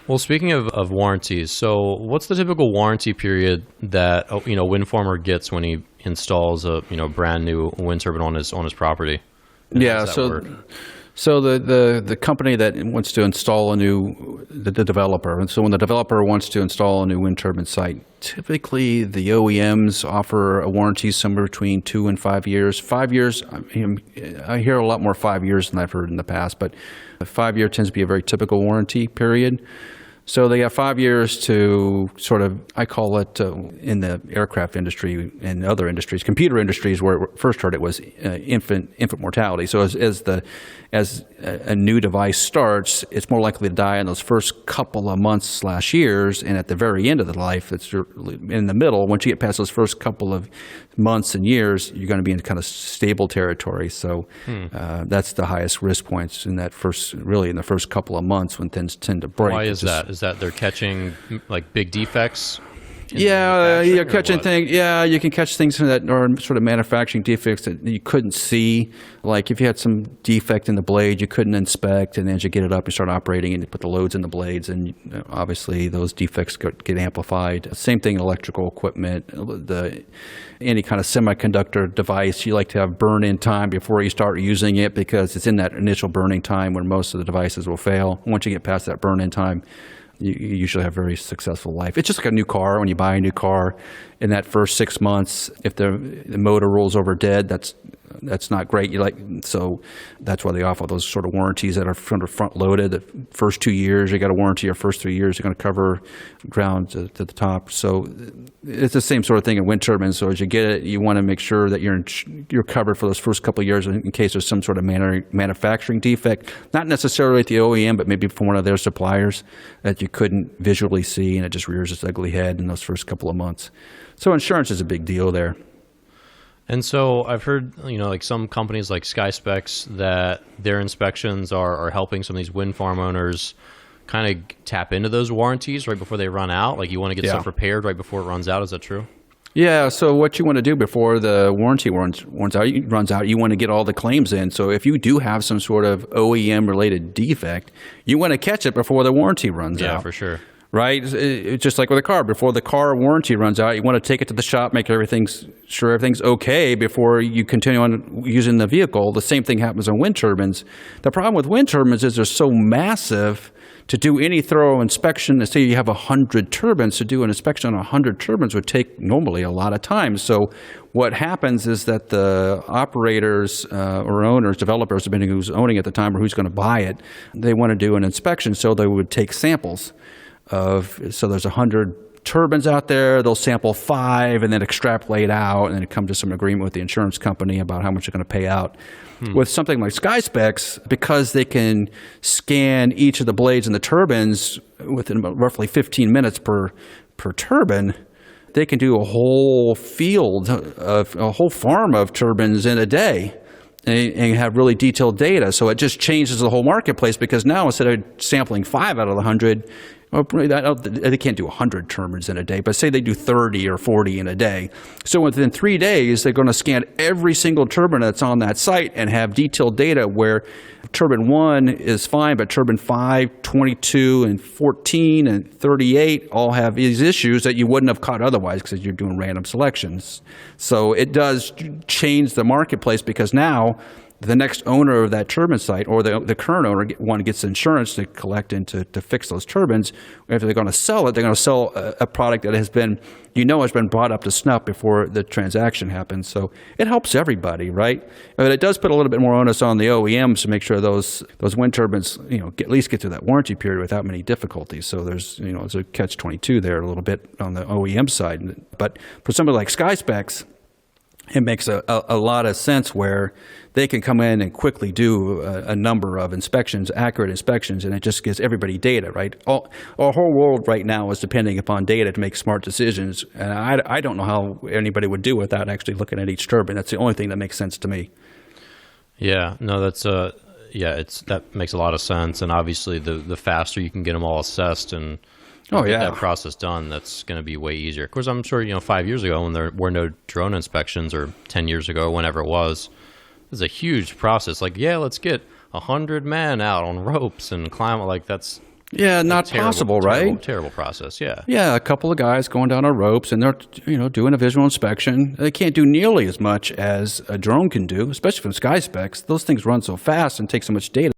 Well, speaking of warranties, so what's the typical warranty period that wind farmer gets when he installs a brand new wind turbine on his property? And how Yeah, does that so work? so the company that wants to install the developer, and so when the developer wants to install a new wind turbine site, typically the OEMs offer a warranty somewhere between 2 and 5 years. 5 years, I hear a lot more 5 years than I've heard in the past, but a 5 year tends to be a very typical warranty period. So they have 5 years to sort of, I call it in the aircraft industry and other industries, computer industries, where it first heard it was infant mortality. So as a new device starts, it's more likely to die in those first couple of months/years, and at the very end of the life, it's in the middle. Once you get past those first couple of months and years, you're going to be in kind of stable territory. So that's the highest risk points in that really in the first couple of months when things tend to break. Why is that? Is that they're catching like big defects? Yeah, you're manufacturing, or catching what? things. Yeah, you can catch things that are sort of manufacturing defects that you couldn't see. Like if you had some defect in the blade, you couldn't inspect, and then as you get it up, you start operating, and you put the loads in the blades, and obviously those defects get amplified. Same thing in electrical equipment. Any kind of semiconductor device, you like to have burn-in time before you start using it because it's in that initial burning time when most of the devices will fail. Once you get past that burn-in time, you usually have very successful life. It's just like a new car. When you buy a new car, in that first 6 months, if the motor rolls over dead, that's not great. So that's why they offer those sort of warranties that are front loaded. The first 2 years, you got a warranty. Your first 3 years, you're going to cover ground to the top. So it's the same sort of thing in wind turbines. So as you get it, you want to make sure that you're covered for those first couple of years in case there's some sort of manufacturing defect, not necessarily at the OEM, but maybe from one of their suppliers that you couldn't visually see, and it just rears its ugly head in those first couple of months. So insurance is a big deal there. And so I've heard, like some companies like SkySpecs, that their inspections are helping some of these wind farm owners kind of tap into those warranties right before they run out. Like you want to get stuff repaired right before it runs out. Is that true? Yeah, so what you want to do before the warranty runs out, you want to get all the claims in. So if you do have some sort of OEM-related defect, you want to catch it before the warranty runs out. Yeah, for sure. Right? It's just like with a car. Before the car warranty runs out, you want to take it to the shop, make sure everything's okay before you continue on using the vehicle. The same thing happens on wind turbines. The problem with wind turbines is they're so massive. To do any thorough inspection, let's say you have 100 turbines, to do an inspection on 100 turbines would take normally a lot of time. So what happens is that the operators or owners, developers, depending who's owning it at the time or who's going to buy it, they want to do an inspection, so they would take samples so there's 100 turbines out there, they'll sample 5 and then extrapolate out and then come to some agreement with the insurance company about how much they're going to pay out. With something like SkySpecs, because they can scan each of the blades in the turbines within about roughly 15 minutes per turbine, they can do a whole farm of turbines in a day and have really detailed data. So it just changes the whole marketplace, because now instead of sampling 5 out of the 100, they can't do 100 turbines in a day, but say they do 30 or 40 in a day. So within 3 days, they're going to scan every single turbine that's on that site and have detailed data where turbine 1 is fine, but turbine 5, 22, and 14, and 38 all have these issues that you wouldn't have caught otherwise because you're doing random selections. So it does change the marketplace, because now the next owner of that turbine site, or the current owner, gets insurance to collect and to fix those turbines. If they're going to sell it, they're going to sell a product that has been brought up to snuff before the transaction happens. So it helps everybody, right? But it does put a little bit more onus on the OEMs to make sure those wind turbines, at least get through that warranty period without many difficulties. So there's a catch-22 there a little bit on the OEM side. But for somebody like SkySpecs, it makes a lot of sense where they can come in and quickly do a number of inspections, accurate inspections, and it just gives everybody data, right? Our whole world right now is depending upon data to make smart decisions, and I don't know how anybody would do without actually looking at each turbine. That's the only thing that makes sense to me. Yeah, no, that makes a lot of sense, and obviously the faster you can get them all assessed and get that process done, that's going to be way easier. Of course, I'm sure 5 years ago when there were no drone inspections, or 10 years ago, whenever it was a huge process. Like, let's get 100 men out on ropes and climb. Like, that's Yeah, not possible, right? Terrible process, yeah. Yeah, a couple of guys going down on ropes, and they're doing a visual inspection. They can't do nearly as much as a drone can do, especially from sky specs. Those things run so fast and take so much data.